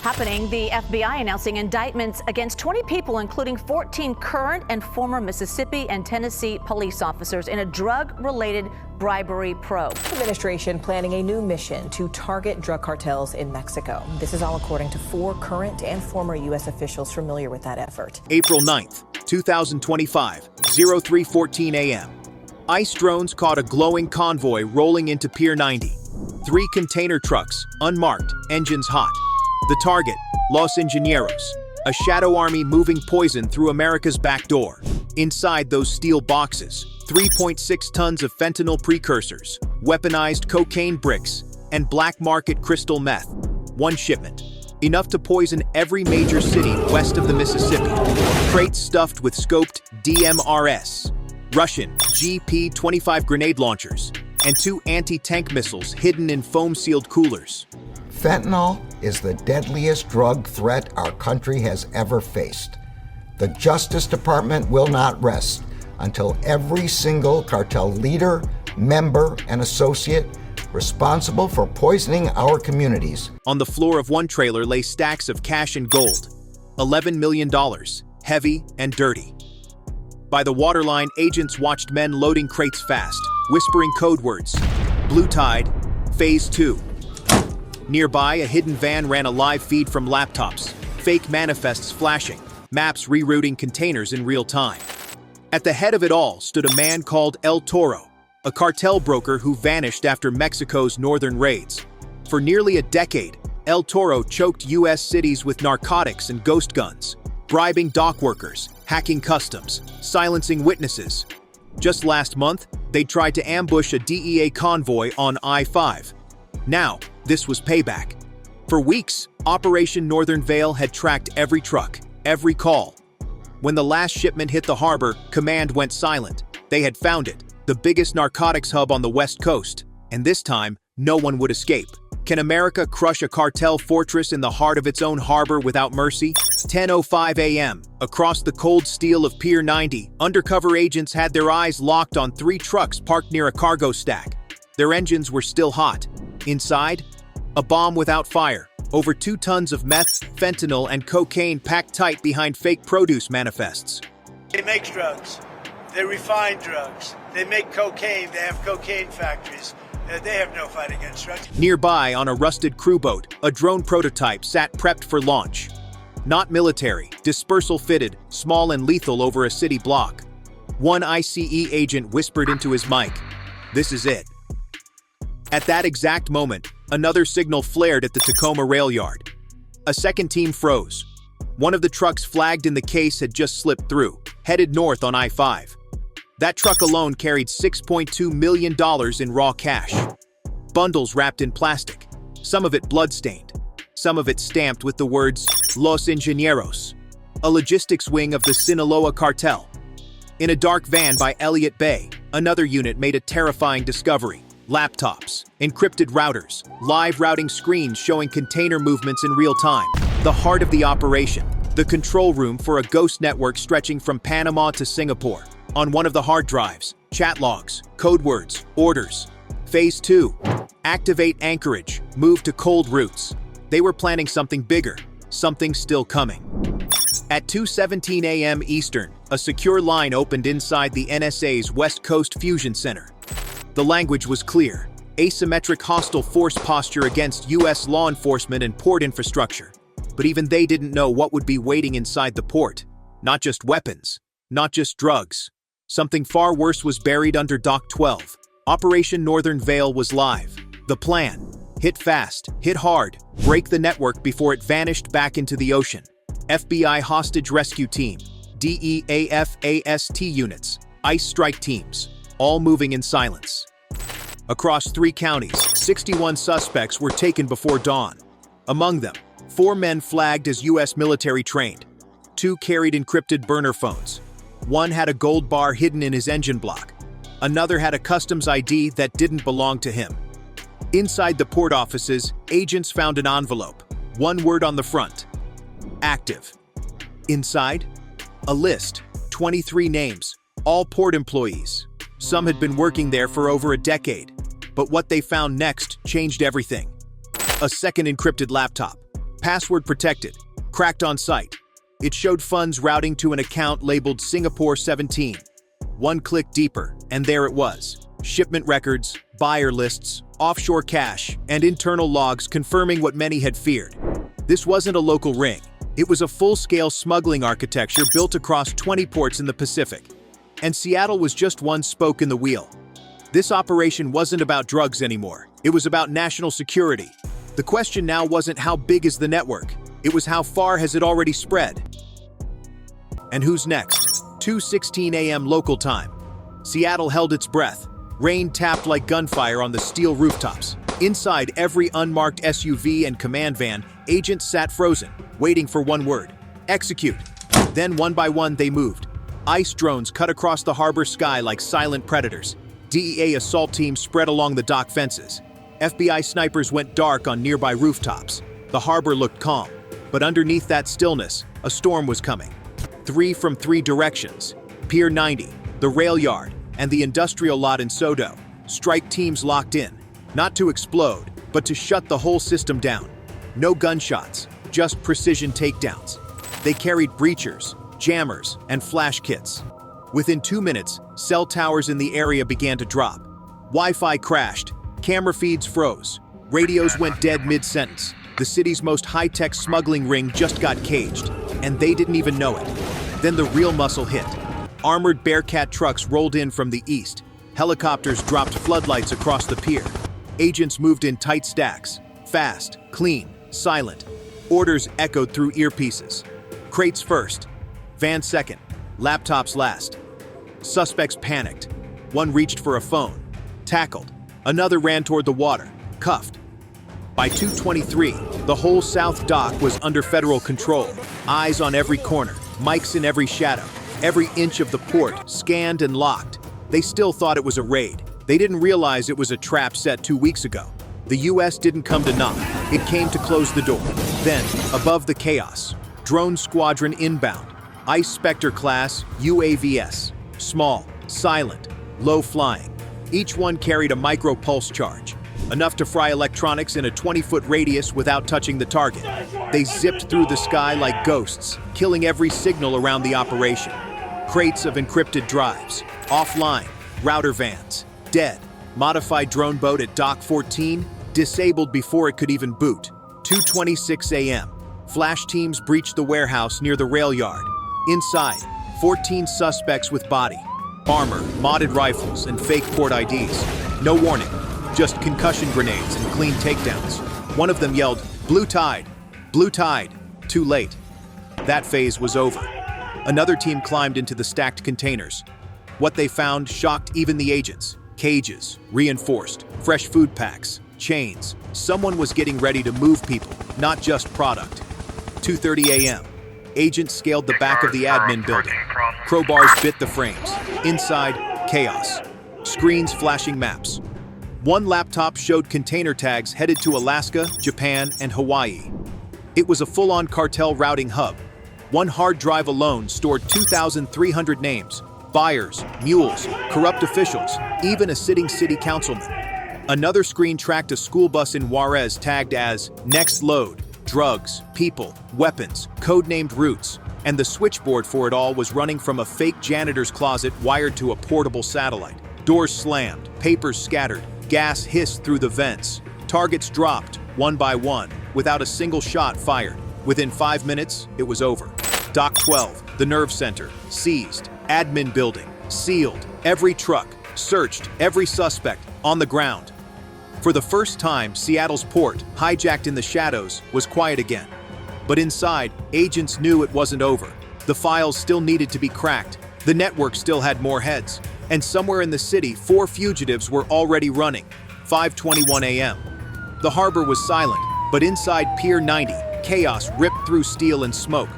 Happening, the FBI announcing indictments against 20 people, including 14 current and former Mississippi and Tennessee police officers in a drug-related bribery probe. The administration planning a new mission to target drug cartels in Mexico. This is all according to 4 current and former U.S. officials familiar with that effort. April 9th, 2025, 03:14 a.m. ICE drones caught a glowing convoy rolling into Pier 90. 3 container trucks, unmarked, engines hot. The target, Los Ingenieros, a shadow army moving poison through America's back door. Inside those steel boxes, 3.6 tons of fentanyl precursors, weaponized cocaine bricks, and black market crystal meth. 1 shipment, enough to poison every major city west of the Mississippi. Crates stuffed with scoped DMRS, Russian GP-25 grenade launchers, and 2 anti-tank missiles hidden in foam-sealed coolers. Fentanyl is the deadliest drug threat our country has ever faced. The Justice Department will not rest until every single cartel leader, member, and associate responsible for poisoning our communities. On the floor of one trailer lay stacks of cash and gold, $11 million, heavy and dirty. By the waterline, agents watched men loading crates fast, whispering code words. Blue Tide, Phase 2. Nearby, a hidden van ran a live feed from laptops, fake manifests flashing, maps rerouting containers in real time. At the head of it all stood a man called El Toro, a cartel broker who vanished after Mexico's northern raids. For nearly a decade, El Toro choked U.S. cities with narcotics and ghost guns, bribing dock workers, hacking customs, silencing witnesses. Just last month, they tried to ambush a DEA convoy on I-5. Now, this was payback. For weeks, Operation Northern Veil had tracked every truck, every call. When the last shipment hit the harbor, command went silent. They had found it, the biggest narcotics hub on the West Coast, and this time, no one would escape. Can America crush a cartel fortress in the heart of its own harbor without mercy? 10:05 a.m. Across the cold steel of Pier 90, undercover agents had their eyes locked on 3 trucks parked near a cargo stack. Their engines were still hot. Inside, a bomb without fire, over 2 tons of meth, fentanyl, and cocaine packed tight behind fake produce manifests. They make drugs. They refine drugs. They make cocaine. They have cocaine factories. They have no fight against drugs. Nearby, on a rusted crew boat, a drone prototype sat prepped for launch. Not military, dispersal fitted, small and lethal over a city block. One ICE agent whispered into his mic, "This is it." At that exact moment, another signal flared at the Tacoma rail yard. A second team froze. One of the trucks flagged in the case had just slipped through, headed north on I-5. That truck alone carried $6.2 million in raw cash. Bundles wrapped in plastic, some of it blood-stained, some of it stamped with the words Los Ingenieros, a logistics wing of the Sinaloa cartel. In a dark van by Elliott Bay, another unit made a terrifying discovery. Laptops, encrypted routers, live routing screens showing container movements in real time. The heart of the operation, the control room for a ghost network stretching from Panama to Singapore. On one of the hard drives, chat logs, code words, orders. Phase 2, activate Anchorage, move to cold routes. They were planning something bigger, something still coming. At 2:17 a.m. Eastern, a secure line opened inside the NSA's West Coast Fusion Center. The language was clear: asymmetric hostile force posture against U.S. law enforcement and port infrastructure. But even they didn't know what would be waiting inside the port. Not just weapons, not just drugs. Something far worse was buried under Dock 12. Operation Northern Veil was live. The plan: hit fast, hit hard, break the network before it vanished back into the ocean. FBI hostage rescue team, DEA FAST units, ICE strike teams, all moving in silence. Across 3 counties, 61 suspects were taken before dawn. Among them, 4 men flagged as U.S. military trained. 2 carried encrypted burner phones. 1 had a gold bar hidden in his engine block. Another had a customs ID that didn't belong to him. Inside the port offices, agents found an envelope. 1 word on the front: active. Inside, a list, 23 names, all port employees. Some had been working there for over a decade, but what they found next changed everything. A second encrypted laptop, Password protected. Cracked on site. It showed funds routing to an account labeled Singapore 17. One click deeper, and there it was. Shipment records, buyer lists, offshore cash, and internal logs confirming what many had feared. This wasn't a local ring. It was a full-scale smuggling architecture built across 20 ports in the Pacific. And Seattle was just one spoke in the wheel. This operation wasn't about drugs anymore. It was about national security. The question now wasn't how big is the network. It was how far has it already spread. And who's next? 2:16 a.m. local time. Seattle held its breath. Rain tapped like gunfire on the steel rooftops. Inside every unmarked SUV and command van, agents sat frozen, waiting for one word: execute. Then one by one they moved. ICE drones cut across the harbor sky like silent predators. DEA assault teams spread along the dock fences. FBI snipers went dark on nearby rooftops. The harbor looked calm, but underneath that stillness, a storm was coming. 3 from 3 directions: Pier 90, the rail yard, and the industrial lot in Sodo. Strike teams locked in, not to explode, but to shut the whole system down. No gunshots, just precision takedowns. They carried breachers, jammers, and flash kits. Within 2 minutes, cell towers in the area began to drop. Wi-Fi crashed, camera feeds froze, radios went dead mid-sentence. The city's most high-tech smuggling ring just got caged, and they didn't even know it. Then the real muscle hit. Armored Bearcat trucks rolled in from the east. Helicopters dropped floodlights across the pier. Agents moved in tight stacks, fast, clean, silent. Orders echoed through earpieces. Crates first, vans second, laptops last. Suspects panicked. One reached for a phone, tackled. Another ran toward the water, cuffed. By 2:23, the whole South Dock was under federal control. Eyes on every corner, mics in every shadow. Every inch of the port scanned and locked. They still thought it was a raid. They didn't realize it was a trap set 2 weeks ago. The U.S. didn't come to knock. It came to close the door. Then, above the chaos, drone squadron inbound. ICE Spectre class UAVs. Small, silent, low-flying. Each one carried a micro-pulse charge, enough to fry electronics in a 20-foot radius without touching the target. They zipped through the sky like ghosts, killing every signal around the operation. Crates of encrypted drives, offline, router vans, dead. Modified drone boat at Dock 14, disabled before it could even boot. 2:26 a.m. Flash teams breached the warehouse near the rail yard. Inside, 14 suspects with body, armor, modded rifles, and fake port IDs. No warning, just concussion grenades and clean takedowns. One of them yelled, "Blue tide! Blue tide!" Too late. That phase was over. Another team climbed into the stacked containers. What they found shocked even the agents. Cages, reinforced, fresh food packs, chains. Someone was getting ready to move people, not just product. 2:30 a.m. Agents scaled the back of the admin building. Crowbars bit the frames. Inside, chaos. Screens flashing maps. One laptop showed container tags headed to Alaska, Japan, and Hawaii. It was a full-on cartel routing hub. One hard drive alone stored 2,300 names, buyers, mules, corrupt officials, even a sitting city councilman. Another screen tracked a school bus in Juarez tagged as "Next Load," drugs, people, weapons, codenamed routes, and the switchboard for it all was running from a fake janitor's closet wired to a portable satellite. Doors slammed, papers scattered, gas hissed through the vents. Targets dropped, one by one, without a single shot fired. Within 5 minutes, it was over. Dock 12, the nerve center, seized. Admin building, sealed. Every truck, searched. Every suspect, on the ground. For the first time, Seattle's port, hijacked in the shadows, was quiet again. But inside, agents knew it wasn't over. The files still needed to be cracked. The network still had more heads. And somewhere in the city, 4 fugitives were already running. 5:21 a.m. The harbor was silent, but inside Pier 90, chaos ripped through steel and smoke.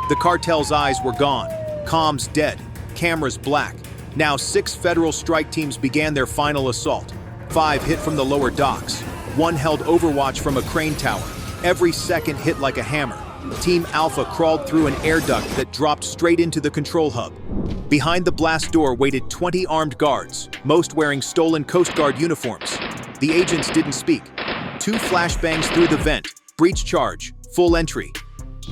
The cartel's eyes were gone, comms dead, cameras black. Now 6 federal strike teams began their final assault. 5 hit from the lower docks. 1 held overwatch from a crane tower. Every second hit like a hammer. Team Alpha crawled through an air duct that dropped straight into the control hub. Behind the blast door waited 20 armed guards, most wearing stolen Coast Guard uniforms. The agents didn't speak. 2 flashbangs through the vent, breach charge, full entry.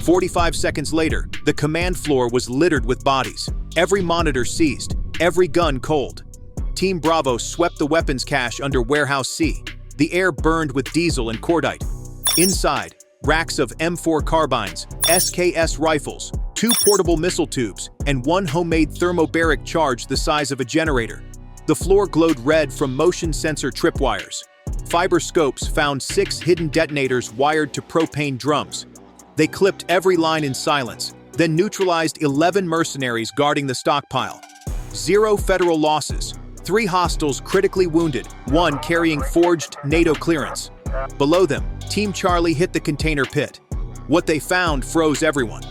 45 seconds later, the command floor was littered with bodies. Every monitor seized, every gun cold. Team Bravo swept the weapons cache under Warehouse C. The air burned with diesel and cordite. Inside, racks of M4 carbines, SKS rifles, 2 portable missile tubes, and 1 homemade thermobaric charge the size of a generator. The floor glowed red from motion sensor tripwires. Fiber scopes found 6 hidden detonators wired to propane drums. They clipped every line in silence, then neutralized 11 mercenaries guarding the stockpile. 0 federal losses, 3 hostiles critically wounded, 1 carrying forged NATO clearance. Below them, Team Charlie hit the container pit. What they found froze everyone.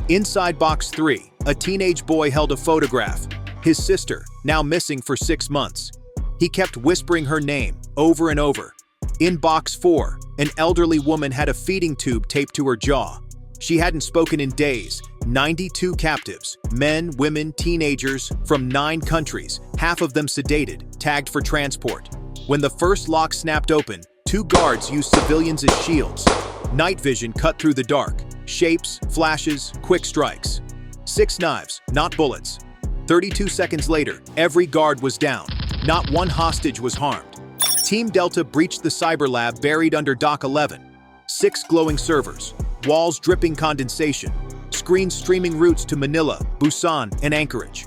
Inside Box 3, a teenage boy held a photograph. His sister, now missing for 6 months. He kept whispering her name over and over. In Box 4, an elderly woman had a feeding tube taped to her jaw. She hadn't spoken in days. 92 captives, men, women, teenagers from 9 countries, half of them sedated, tagged for transport. When the first lock snapped open, 2 guards used civilians as shields. Night vision cut through the dark. Shapes, flashes, quick strikes. 6 knives, not bullets. 32 seconds later, every guard was down. Not one hostage was harmed. Team Delta breached the cyber lab buried under Dock 11. 6 glowing servers, walls dripping condensation, screens streaming routes to Manila, Busan, and Anchorage.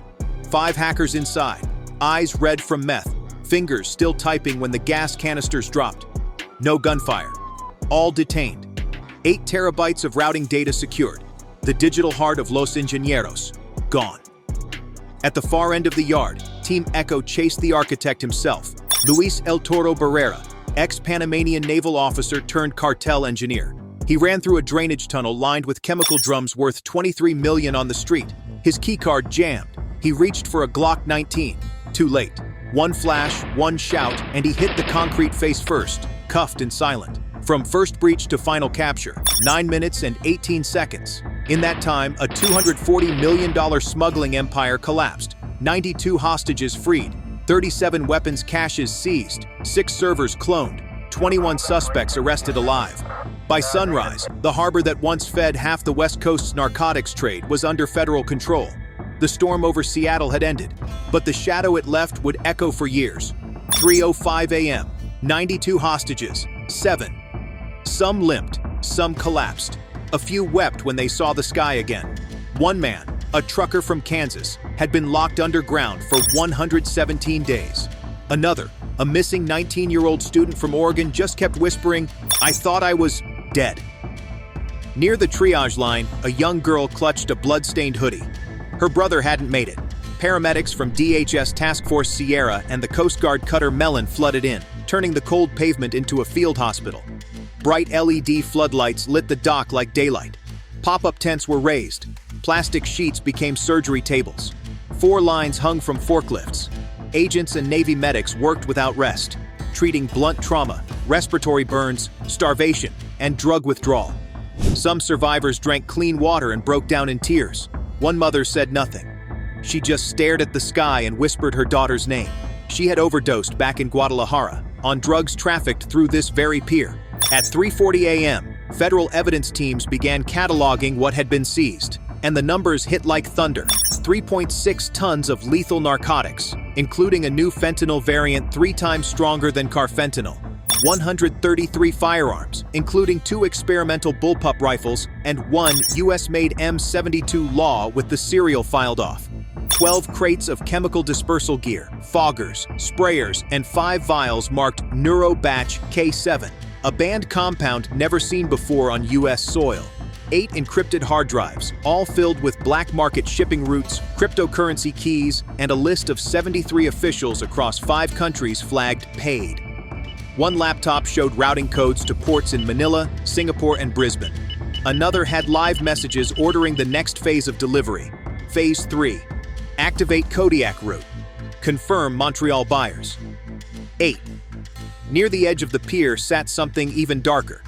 5 hackers inside, eyes red from meth, fingers still typing when the gas canisters dropped. No gunfire. All detained. 8 terabytes of routing data secured. The digital heart of Los Ingenieros, gone. At the far end of the yard, Team Echo chased the architect himself, Luis El Toro Barrera, ex-Panamanian naval officer turned cartel engineer. He ran through a drainage tunnel lined with chemical drums worth $23 million on the street. His keycard jammed. He reached for a Glock 19. Too late. 1 flash, 1 shout, and he hit the concrete face first, cuffed and silent. From first breach to final capture, 9 minutes and 18 seconds. In that time, a $240 million smuggling empire collapsed. 92 hostages freed, 37 weapons caches seized, 6 servers cloned, 21 suspects arrested alive. By sunrise, the harbor that once fed half the West Coast's narcotics trade was under federal control. The storm over Seattle had ended, but the shadow it left would echo for years. 3:05 a.m., 92 hostages, 7. Some limped, some collapsed. A few wept when they saw the sky again. One man, a trucker from Kansas, had been locked underground for 117 days. Another, a missing 19-year-old student from Oregon, just kept whispering, "I thought I was dead." Near the triage line, a young girl clutched a blood-stained hoodie. Her brother hadn't made it. Paramedics from DHS Task Force Sierra and the Coast Guard cutter Mellon flooded in, turning the cold pavement into a field hospital. Bright LED floodlights lit the dock like daylight. Pop-up tents were raised. Plastic sheets became surgery tables. 4 lines hung from forklifts. Agents and Navy medics worked without rest, treating blunt trauma, respiratory burns, starvation, and drug withdrawal. Some survivors drank clean water and broke down in tears. One mother said nothing. She just stared at the sky and whispered her daughter's name. She had overdosed back in Guadalajara, on drugs trafficked through this very pier. At 3:40 a.m., federal evidence teams began cataloging what had been seized, and the numbers hit like thunder. 3.6 tons of lethal narcotics, including a new fentanyl variant 3 times stronger than carfentanil. 133 firearms, including 2 experimental bullpup rifles and 1 US-made M72 Law with the serial filed off. 12 crates of chemical dispersal gear, foggers, sprayers, and 5 vials marked Neurobatch K7, a banned compound never seen before on US soil. 8 encrypted hard drives, all filled with black market shipping routes, cryptocurrency keys, and a list of 73 officials across 5 countries flagged paid. 1 laptop showed routing codes to ports in Manila, Singapore, and Brisbane. Another had live messages ordering the next phase of delivery. Phase 3. Activate Kodiak route. Confirm Montreal buyers. 8. Near the edge of the pier sat something even darker.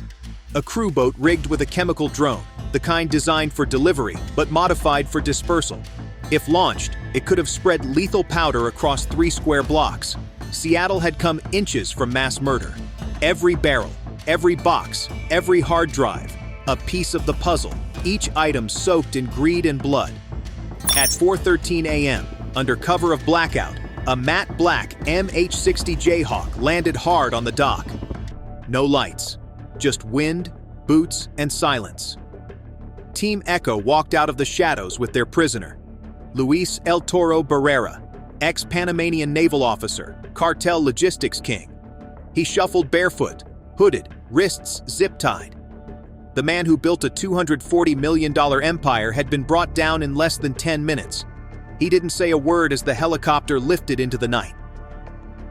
A crew boat rigged with a chemical drone, the kind designed for delivery but modified for dispersal. If launched, it could have spread lethal powder across 3 square blocks. Seattle had come inches from mass murder. Every barrel, every box, every hard drive, a piece of the puzzle, each item soaked in greed and blood. At 4:13 a.m., under cover of blackout, a matte black MH-60 Jayhawk landed hard on the dock. No lights, just wind, boots, and silence. Team Echo walked out of the shadows with their prisoner, Luis El Toro Barrera, ex-Panamanian naval officer, cartel logistics king. He shuffled barefoot, hooded, wrists zip-tied. The man who built a $240 million empire had been brought down in less than 10 minutes. He didn't say a word as the helicopter lifted into the night.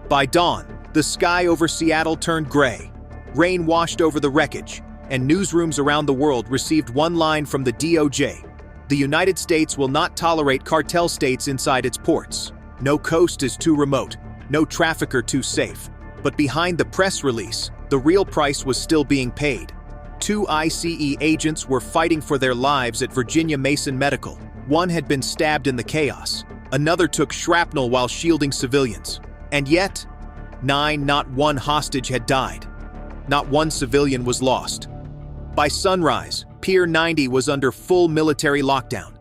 By dawn, the sky over Seattle turned gray. Rain washed over the wreckage, and newsrooms around the world received one line from the DOJ. The United States will not tolerate cartel states inside its ports. No coast is too remote, no trafficker too safe. But behind the press release, the real price was still being paid. 2 ICE agents were fighting for their lives at Virginia Mason Medical. One had been stabbed in the chaos. Another took shrapnel while shielding civilians. And yet, 9, not one hostage had died. Not one civilian was lost. By sunrise, Pier 90 was under full military lockdown.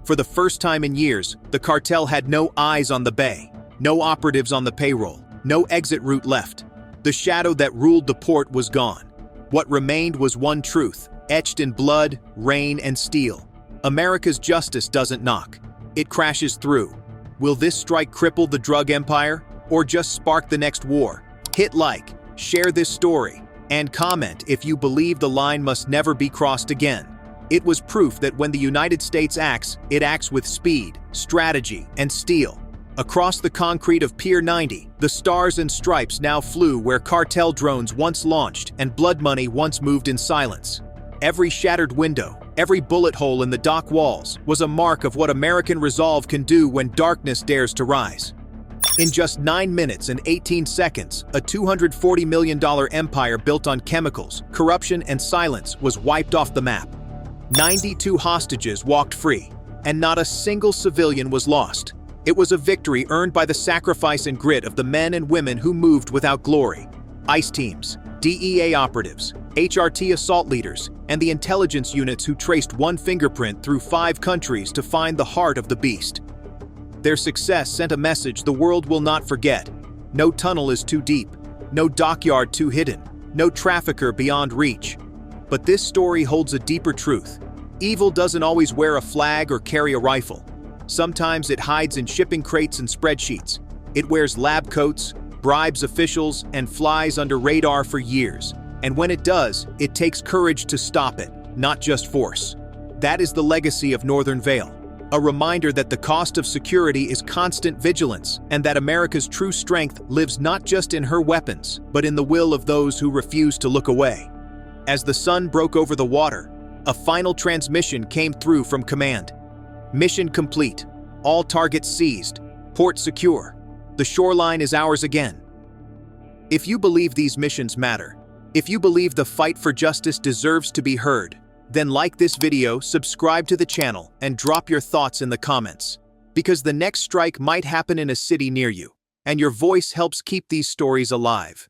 For the first time in years, the cartel had no eyes on the bay, no operatives on the payroll, no exit route left. The shadow that ruled the port was gone. What remained was one truth, etched in blood, rain, and steel. America's justice doesn't knock. It crashes through. Will this strike cripple the drug empire, or just spark the next war? Hit like, share this story, and comment if you believe the line must never be crossed again. It was proof that when the United States acts, it acts with speed, strategy, and steel. Across the concrete of Pier 90, the stars and stripes now flew where cartel drones once launched and blood money once moved in silence. Every shattered window, every bullet hole in the dock walls was a mark of what American resolve can do when darkness dares to rise. In just 9 minutes and 18 seconds, a $240 million empire built on chemicals, corruption, and silence was wiped off the map. 92 hostages walked free, and not a single civilian was lost. It was a victory earned by the sacrifice and grit of the men and women who moved without glory. ICE teams, DEA operatives, HRT assault leaders, and the intelligence units who traced one fingerprint through 5 countries to find the heart of the beast. Their success sent a message the world will not forget. No tunnel is too deep, no dockyard too hidden, no trafficker beyond reach. But this story holds a deeper truth. Evil doesn't always wear a flag or carry a rifle. Sometimes it hides in shipping crates and spreadsheets. It wears lab coats, bribes officials, and flies under radar for years. And when it does, it takes courage to stop it, not just force. That is the legacy of Northern Vale. A reminder that the cost of security is constant vigilance, and that America's true strength lives not just in her weapons, but in the will of those who refuse to look away. As the sun broke over the water, a final transmission came through from command. Mission complete. All targets seized. Port secure. The shoreline is ours again. If you believe these missions matter, if you believe the fight for justice deserves to be heard, then like this video, subscribe to the channel, and drop your thoughts in the comments. Because the next strike might happen in a city near you, and your voice helps keep these stories alive.